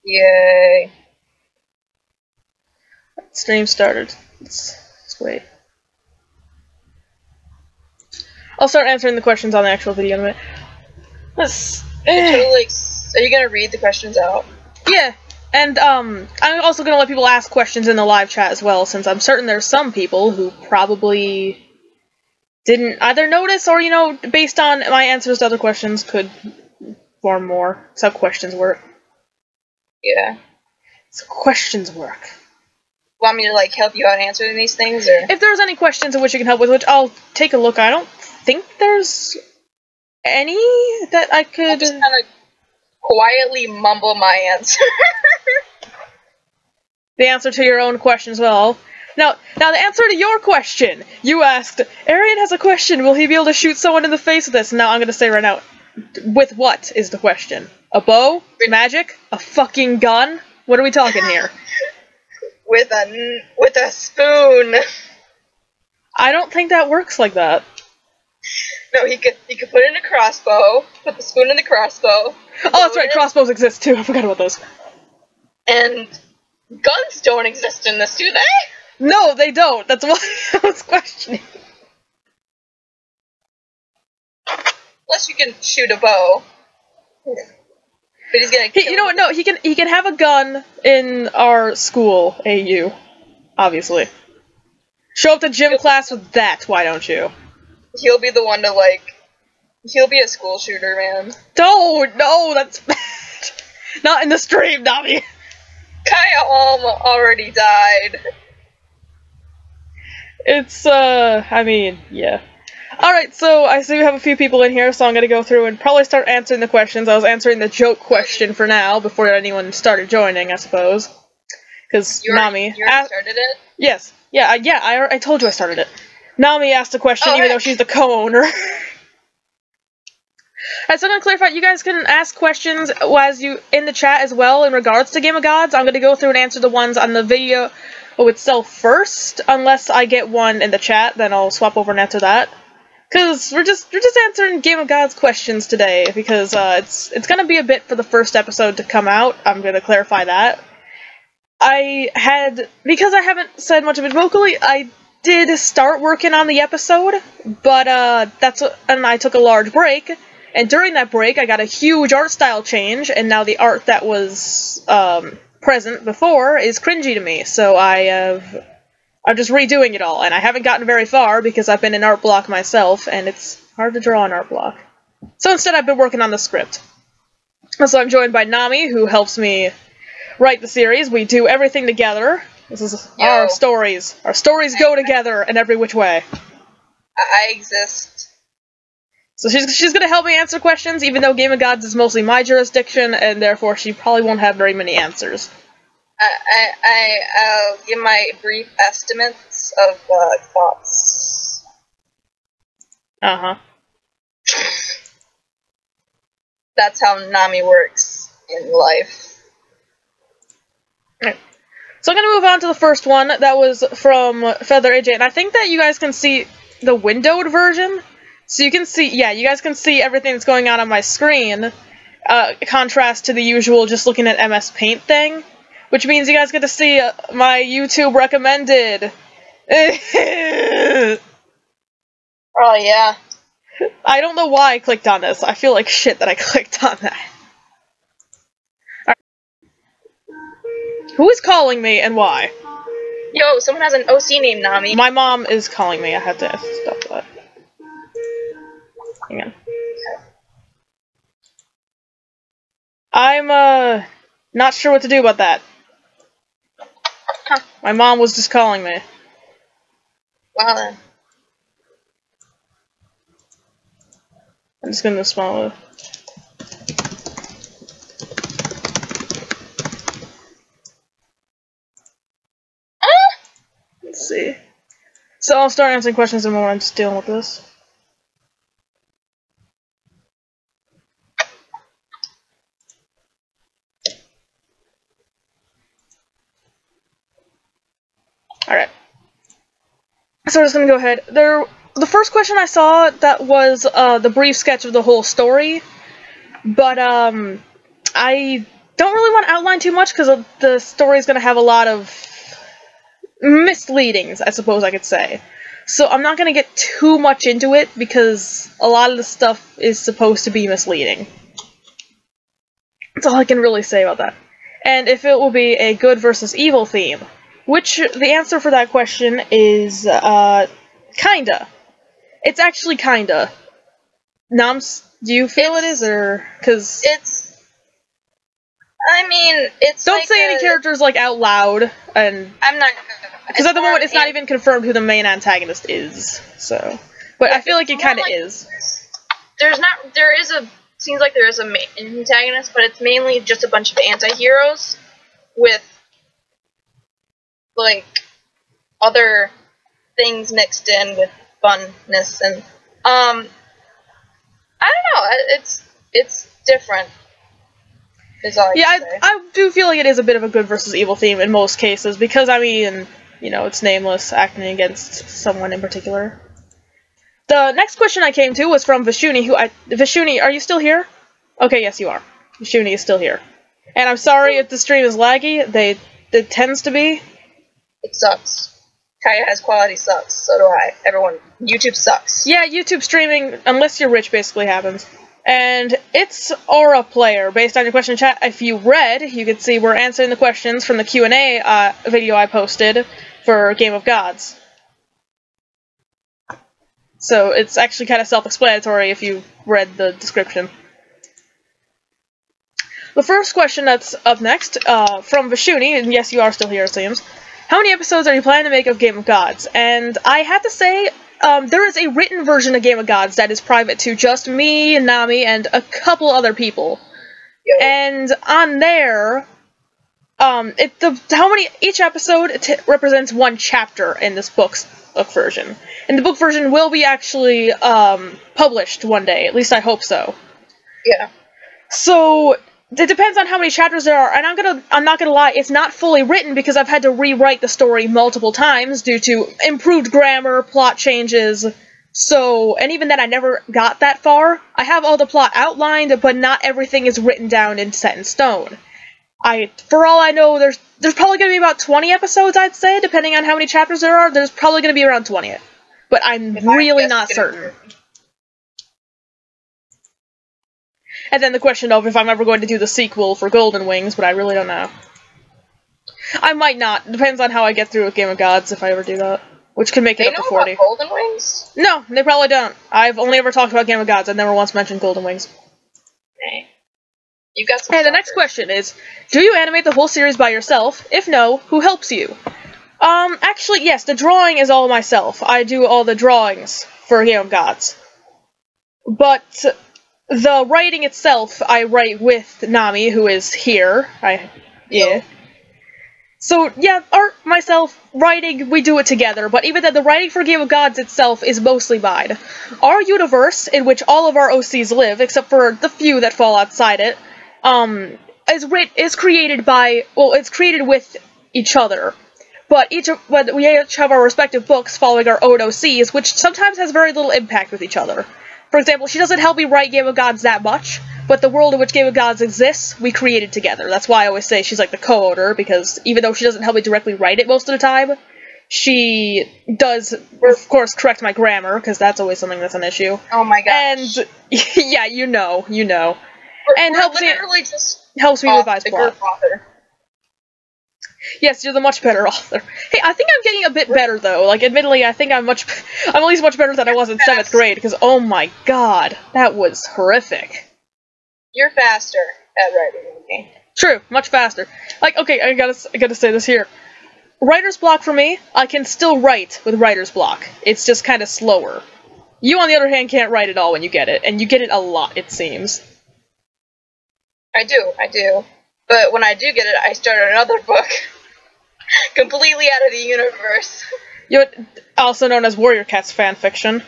Yay. Stream started. Let's wait. I'll start answering the questions on the actual video in a minute. Are you gonna read the questions out? Yeah, and I'm also gonna let people ask questions in the live chat as well, since I'm certain there's some people who probably didn't either notice or, you know, based on my answers to other questions, could form more. That's how questions work. Yeah. So questions work. Want me to, like, help you out answering these things, or? If there's any questions in which you can help with, which I'll take a look. I don't think there's any that I could... I'll just kind of quietly mumble my answer. The answer to your own question as well. Now the answer to your question. You asked, Arian has a question, will he be able to shoot someone in the face with this? Now I'm gonna say right now, with what is the question? A bow? Magic? A fucking gun? What are we talking here? With a spoon. I don't think that works like that. No, he could put in a crossbow, put the spoon in the crossbow. Oh, that's right, crossbows exist too, I forgot about those. And guns don't exist in this, do they? No, they don't. That's why I was questioning. Unless you can shoot a bow. But he's gonna kill you know what, no, he can have a gun in our school, AU. Obviously. Show up to gym class with that, why don't you? He'll be the one to, like... He'll be a school shooter, man. No, that's bad. Not in the stream, Nami. Kaya already died. It's, I mean, yeah. Alright, so I see we have a few people in here, so I'm gonna go through and probably start answering the questions. I was answering the joke question for now, before anyone started joining, I suppose. Because Nami... You already started it? Yes. Yeah, I told you I started it. Nami asked a question, even though she's the co-owner. Alright, so I'm gonna clarify, you guys can ask questions in the chat as well in regards to Game of Gods. I'm gonna go through and answer the ones on the video itself first, unless I get one in the chat, then I'll swap over and answer that. Because we're just answering Game of Gods questions today, because it's gonna be a bit for the first episode to come out. I'm gonna clarify that. Because I haven't said much of it vocally, I did start working on the episode, but and I took a large break, and during that break I got a huge art style change, and now the art that was present before is cringy to me, so I'm just redoing it all, and I haven't gotten very far because I've been in art block myself, and it's hard to draw an art block. So instead I've been working on the script. So I'm joined by Nami, who helps me write the series. We do everything together. This is our stories. Our stories go together in every which way. I exist. So she's gonna help me answer questions, even though Game of Gods is mostly my jurisdiction, and therefore she probably won't have very many answers. I'll give my brief estimates of thoughts. Uh-huh. That's how Nami works in life. Right. So I'm gonna move on to the first one. That was from Feather AJ, and I think that you guys can see the windowed version. So you can see, yeah, you guys can see everything that's going on my screen, contrast to the usual just looking at MS Paint thing, which means you guys get to see my YouTube recommended. Oh, yeah. I don't know why I clicked on this. I feel like shit that I clicked on that. Right. Who is calling me and why? Yo, someone has an OC named Nami. My mom is calling me. I have to stop that. Hang on. I'm, not sure what to do about that. Huh. My mom was just calling me. Well then. I'm just gonna smell it. Let's see. So I'll start answering questions in a moment. I'm just dealing with this. Alright. So we're just gonna go ahead. The first question I saw, that was the brief sketch of the whole story, but I don't really want to outline too much because the story is going to have a lot of misleadings, I suppose I could say. So I'm not going to get too much into it because a lot of the stuff is supposed to be misleading. That's all I can really say about that. And if it will be a good versus evil theme, which the answer for that question is, kinda. It's actually kinda. Noms, do you feel it is, or, cause... It's don't say any characters, like, out loud, and... I'm not... Because at the moment, it's not even confirmed who the main antagonist is, so... But I feel like it kinda is. Seems like there is a main antagonist, but it's mainly just a bunch of anti-heroes with, like, other things mixed in with funness, and, I don't know, it's different, is all I can say. I do feel like it is a bit of a good versus evil theme in most cases, because, I mean, you know, it's nameless, acting against someone in particular. The next question I came to was from Vishuni, Vishuni, are you still here? Okay, yes you are. Vishuni is still here. And I'm sorry if the stream is laggy, it tends to be. It sucks. Kaya has quality sucks, so do I. Everyone, YouTube sucks. Yeah, YouTube streaming, unless you're rich, basically happens. And it's Aura Player, based on your question chat. If you read, you could see we're answering the questions from the Q&A video I posted for Game of Gods. So it's actually kind of self-explanatory if you read the description. The first question that's up next, from Vishuni, and yes, you are still here, it seems. How many episodes are you planning to make of Game of Gods? And I have to say, there is a written version of Game of Gods that is private to just me, Nami, and a couple other people. Yo. And on there, each episode represents one chapter in this book version. And the book version will be actually published one day. At least I hope so. Yeah. So it depends on how many chapters there are, and I'm not gonna lie, it's not fully written because I've had to rewrite the story multiple times due to improved grammar, plot changes. So, and even then I never got that far. I have all the plot outlined, but not everything is written down and set in stone. For all I know, there's probably going to be about 20 episodes, I'd say, depending on how many chapters there are. There's probably going to be around 20. But I'm really not certain. And then the question of if I'm ever going to do the sequel for Golden Wings, but I really don't know. I might not. Depends on how I get through with Game of Gods, if I ever do that. Which could make it up to 40. They know about Golden Wings? No, they probably don't. I've only ever talked about Game of Gods. I've never once mentioned Golden Wings. Okay. You got some And the next question is, do you animate the whole series by yourself? If no, who helps you? Actually, yes, the drawing is all myself. I do all the drawings for Game of Gods. But the writing itself, I write with Nami, who is here. Yeah. So, yeah, art, myself, writing, we do it together, but even then, the writing for Game of Gods itself is mostly mine. Our universe, in which all of our OCs live, except for the few that fall outside it, is created by, well, it's created with each other. But we each have our respective books following our own OCs, which sometimes has very little impact with each other. For example, she doesn't help me write Game of Gods that much, but the world in which Game of Gods exists, we created together. That's why I always say she's like the co-owner, because even though she doesn't help me directly write it most of the time, she does, of course, correct my grammar, because that's always something that's an issue. Oh my gosh. And, yeah, you know. And helps me revise plot. Yes, you're the much better author. Hey, I think I'm getting a bit better, though. Like, admittedly, I think I'm at least much better than I was in 7th grade, because, oh my god, that was horrific. You're faster at writing, okay? True, much faster. Like, okay, I gotta say this here. Writer's block for me, I can still write with writer's block. It's just kind of slower. You, on the other hand, can't write at all when you get it, and you get it a lot, it seems. I do. But when I do get it, I start another book. Completely out of the universe. Also known as Warrior Cats fanfiction.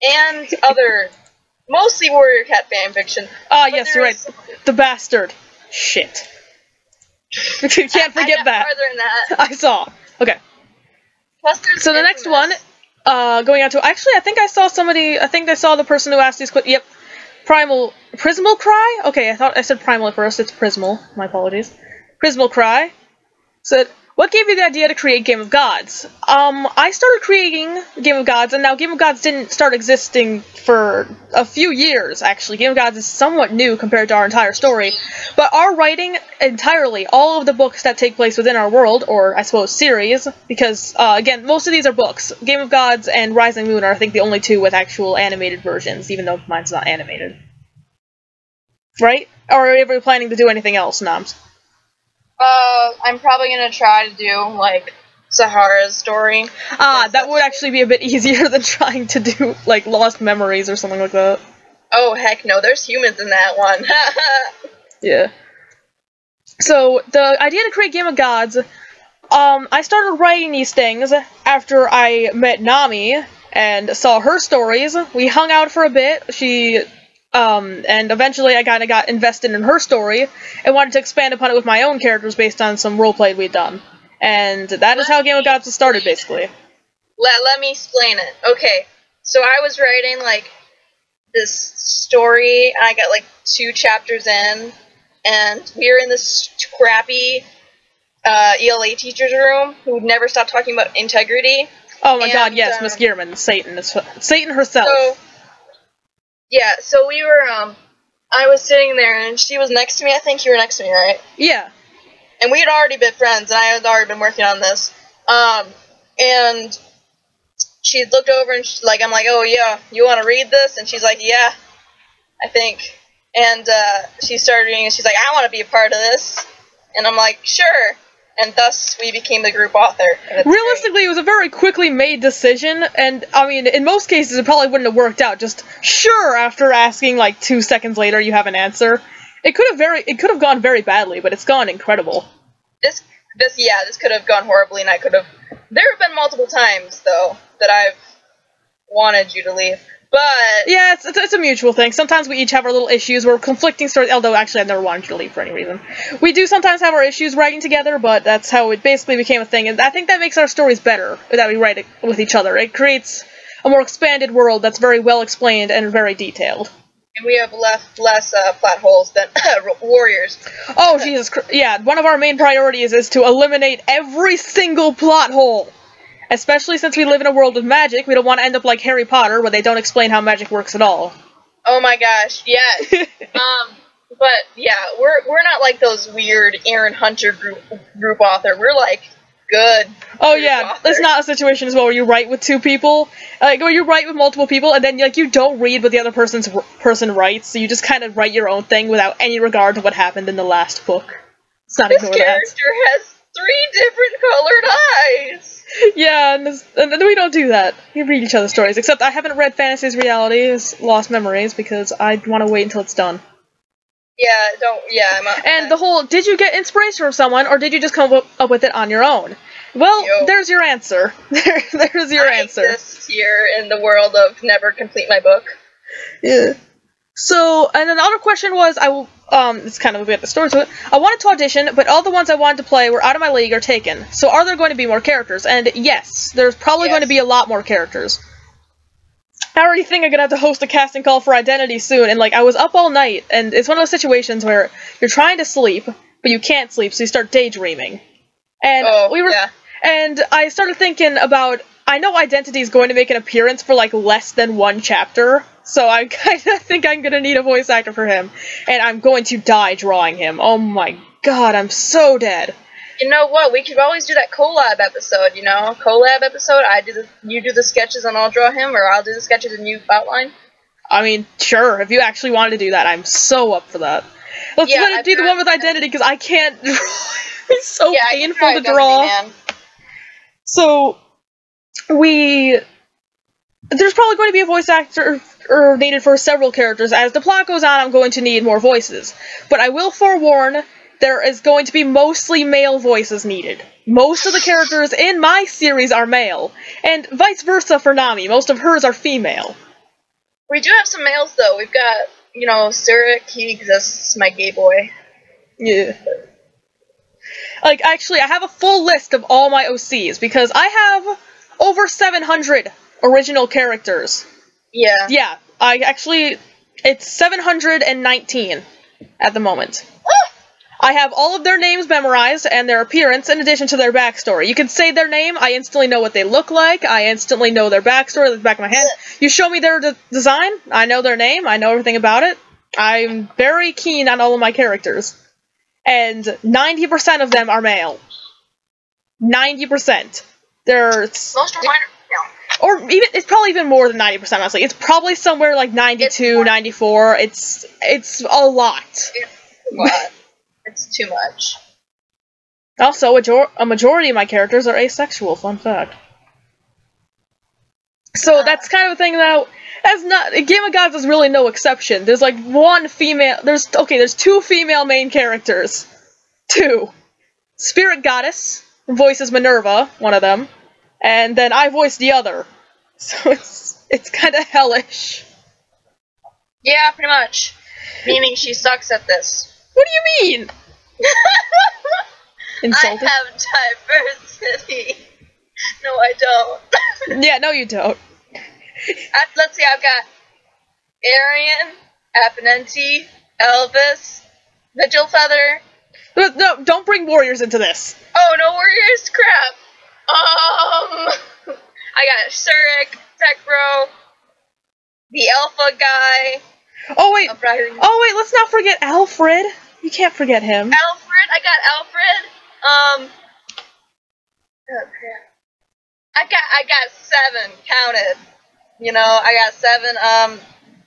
And other, mostly Warrior Cat fanfiction. Ah, yes, you're right. The bastard. Shit. You can't forget that. Farther than that. I saw. Okay. Plus so the next one, going on to, actually, I think I saw the person who asked these questions. Yep. Prismal Cry? Okay, I thought I said Primal at first, it's Prismal, my apologies. Prismal Cry said, what gave you the idea to create Game of Gods? I started creating Game of Gods, and now Game of Gods didn't start existing for a few years, actually. Game of Gods is somewhat new compared to our entire story, but our writing entirely, all of the books that take place within our world, or I suppose series, because, again, most of these are books. Game of Gods and Rising Moon are, I think, the only two with actual animated versions, even though mine's not animated. Right? Or are you ever planning to do anything else, Noms? I'm probably gonna try to do, like, Sahara's story. That would actually be a bit easier than trying to do, like, Lost Memories or something like that. Oh, heck no, there's humans in that one. Yeah. So, the idea to create Game of Gods, I started writing these things after I met Nami and saw her stories. We hung out for a bit, and eventually I kinda got invested in her story, and wanted to expand upon it with my own characters based on some roleplay we'd done. And that is how Game of Gods was started, basically. Let me explain it. Okay, so I was writing, like, this story, and I got, like, 2 chapters in, and we were in this crappy ELA teacher's room who would never stop talking about integrity. Oh my god, yes, Miss Gearman, Satan herself. So, yeah, so we were, I was sitting there, and she was next to me. I think you were next to me, right? Yeah. And we had already been friends, and I had already been working on this. And she looked over, and she's like, I'm like, oh, yeah, you want to read this? And she's like, yeah, I think. And she started reading, and she's like, I want to be a part of this. And I'm like, sure. And thus, we became the group author. Realistically, it was a very quickly made decision, and, I mean, in most cases, it probably wouldn't have worked out. Just, sure, after asking, like, 2 seconds later, you have an answer. It could have gone very badly, but it's gone incredible. This could have gone horribly, and there have been multiple times, though, that I've wanted you to leave. But yeah, it's a mutual thing. Sometimes we each have our little issues. We're conflicting stories, although actually I've never wanted you to leave for any reason. We do sometimes have our issues writing together, but that's how it basically became a thing, and I think that makes our stories better, that we write it with each other. It creates a more expanded world that's very well explained and very detailed. And we have less plot holes than warriors. Oh, Jesus Christ. Yeah, one of our main priorities is to eliminate every single plot hole. Especially since we live in a world of magic, we don't want to end up like Harry Potter, where they don't explain how magic works at all. Oh my gosh, yes. But yeah, we're not like those weird Aaron Hunter group author. We're like good. Oh yeah, author. It's not a situation as well where you write with 2 people, like where you write with multiple people, and then like you don't read what the other person writes, so you just kind of write your own thing without any regard to what happened in the last book. It's not this character has 3 different colored eyes. Yeah, and we don't do that. We read each other's stories, except I haven't read Fantasy's Realities, Lost Memories, because I want to wait until it's done. Yeah, and the whole, did you get inspiration from someone, or did you just come up with it on your own? Well, there's your answer. There's your answer. I exist here in the world of never complete my book. Yeah. So, and another question was, it's kind of a bit of a story to it. I wanted to audition, but all the ones I wanted to play were out of my league or taken. So are there going to be more characters? And yes, there's probably going to be a lot more characters. I already think I'm gonna have to host a casting call for Identity soon, and like, I was up all night, and it's one of those situations where you're trying to sleep, but you can't sleep, so you start daydreaming. And and I started thinking about, I know Identity is going to make an appearance for like less than 1 chapter, so I kind of think I'm gonna need a voice actor for him, and I'm going to die drawing him. Oh my god, I'm so dead. You know what? We could always do that collab episode, you know? Collab episode, you do the sketches and I'll draw him, or I'll do the sketches and you outline. I mean, sure, if you actually wanted to do that, I'm so up for that. Let's do the one with Identity, because I can't draw. It's so painful to draw. Man. So, there's probably going to be a voice actor needed for several characters. As the plot goes on, I'm going to need more voices. But I will forewarn, there is going to be mostly male voices needed. Most of the characters in my series are male, and vice versa for Nami. Most of hers are female. We do have some males, though. We've got, you know, Surik, he exists, my gay boy. Yeah. Like, actually, I have a full list of all my OCs, because I have over 700 original characters. Yeah. Yeah, I actually It's 719 at the moment. I have all of their names memorized and their appearance in addition to their backstory. You can say their name, I instantly know what they look like, I instantly know their backstory at the back of my head. You show me their design, I know their name, I know everything about it. I'm very keen on all of my characters. And 90% of them are male. 90%. There's... Most of mine are Or even, it's probably even more than 90%, honestly. It's probably somewhere like 92, 94. It's a lot. It's a lot. It's too much. Also, a majority of my characters are asexual, fun fact. So that's kind of a thing that Game of Gods is really no exception. There's like one female, there's two female main characters. Two. Spirit Goddess voices Minerva, one of them, and then I voice the other. So it's kind of hellish. Yeah, pretty much. Meaning she sucks at this. What do you mean? Insulted? I have diversity. No, I don't. Yeah, no you don't. Let's see, I've got Arian, Appenenti, Elvis, Vigil Feather. No, don't bring warriors into this. Oh, no warriors? Crap. I got Surik, Tekro, the Alpha guy. Oh wait, let's not forget Alfred. You can't forget him. Alfred, I got Alfred. Oh crap. I got 7 counted. You know, I got 7.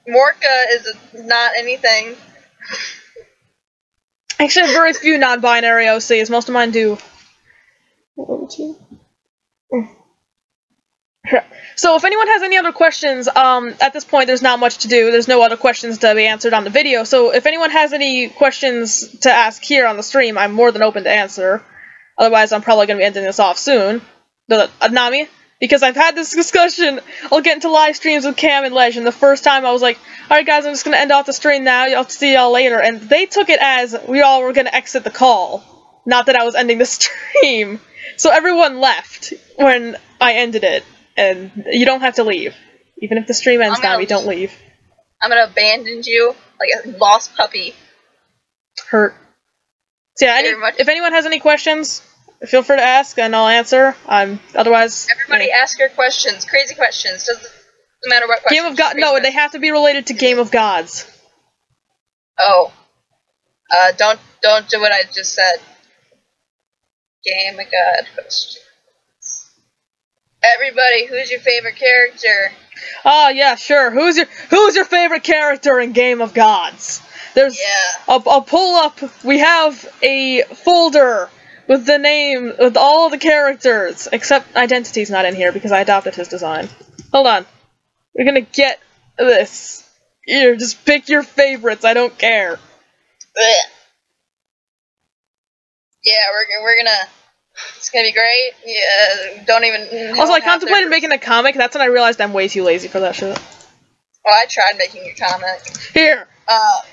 Morka is not anything. Actually, I have very few non-binary OCs. Most of mine do. So if anyone has any other questions, at this point there's not much to do. There's no other questions to be answered on the video. So if anyone has any questions to ask here on the stream, I'm more than open to answer. Otherwise, I'm probably going to be ending this off soon. Nami? Because I've had this discussion. I'll get into live streams with Cam and Ledge, and the first time I was like, alright guys, I'm just going to end off the stream now. I'll see y'all later. And they took it as we all were going to exit the call. Not that I was ending the stream. So everyone left when I ended it. And you don't have to leave. Even if the stream ends now, you don't leave. I'm gonna abandon you like a lost puppy. Hurt. So yeah, if anyone has any questions, feel free to ask and I'll answer. Otherwise... Everybody ask your questions. Crazy questions. Doesn't matter what questions. Game of Gods. No, they have to be related to Game of Gods. Oh. Don't do what I just said. Game of God questions. Everybody, who's your favorite character? Oh yeah, sure. Who's your favorite character in Game of Gods? There's I'll pull up. We have a folder with the name with all the characters except Identity's not in here because I adopted his design. Hold on. We're gonna get this. Here, just pick your favorites. I don't care. Ugh. Yeah, we're gonna. It's gonna be great. Yeah, don't even. Also, I contemplated making a comic. That's when I realized I'm way too lazy for that shit. Well, I tried making a comic. Here.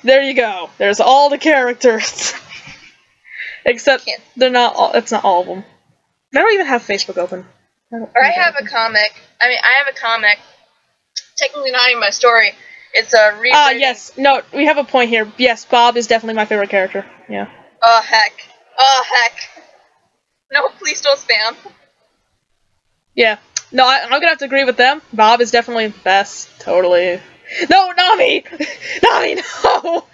There you go. There's all the characters. Except they're not all. It's not all of them. I don't even have Facebook open. I have a comic. I mean, I have a comic. Technically not even my story. It's a rewriting. Yes. No, we have a point here. Yes, Bob is definitely my favorite character. Yeah. Oh heck. Oh heck. No, please don't spam. Yeah. No, I'm gonna have to agree with them. Bob is definitely the best. Totally. No, Nami! Nami, no!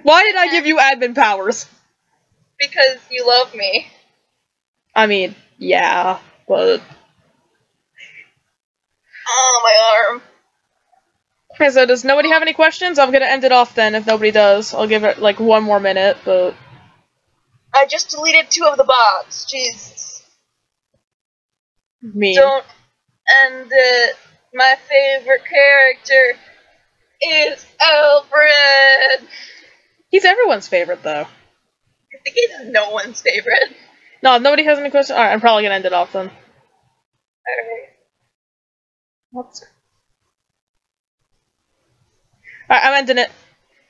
Why did I give you admin powers? Because you love me. I mean, yeah, but... Oh, my arm. Okay, so does nobody have any questions? I'm gonna end it off then, if nobody does. I'll give it, like, 1 more minute, but... I just deleted 2 of the bots. Jesus. Mean. Don't end it. My favorite character is Alfred. He's everyone's favorite, though. I think he's no one's favorite. No, if nobody has any questions. Alright, I'm probably gonna end it off then. Alright. Alright, I'm ending it.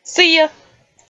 See ya!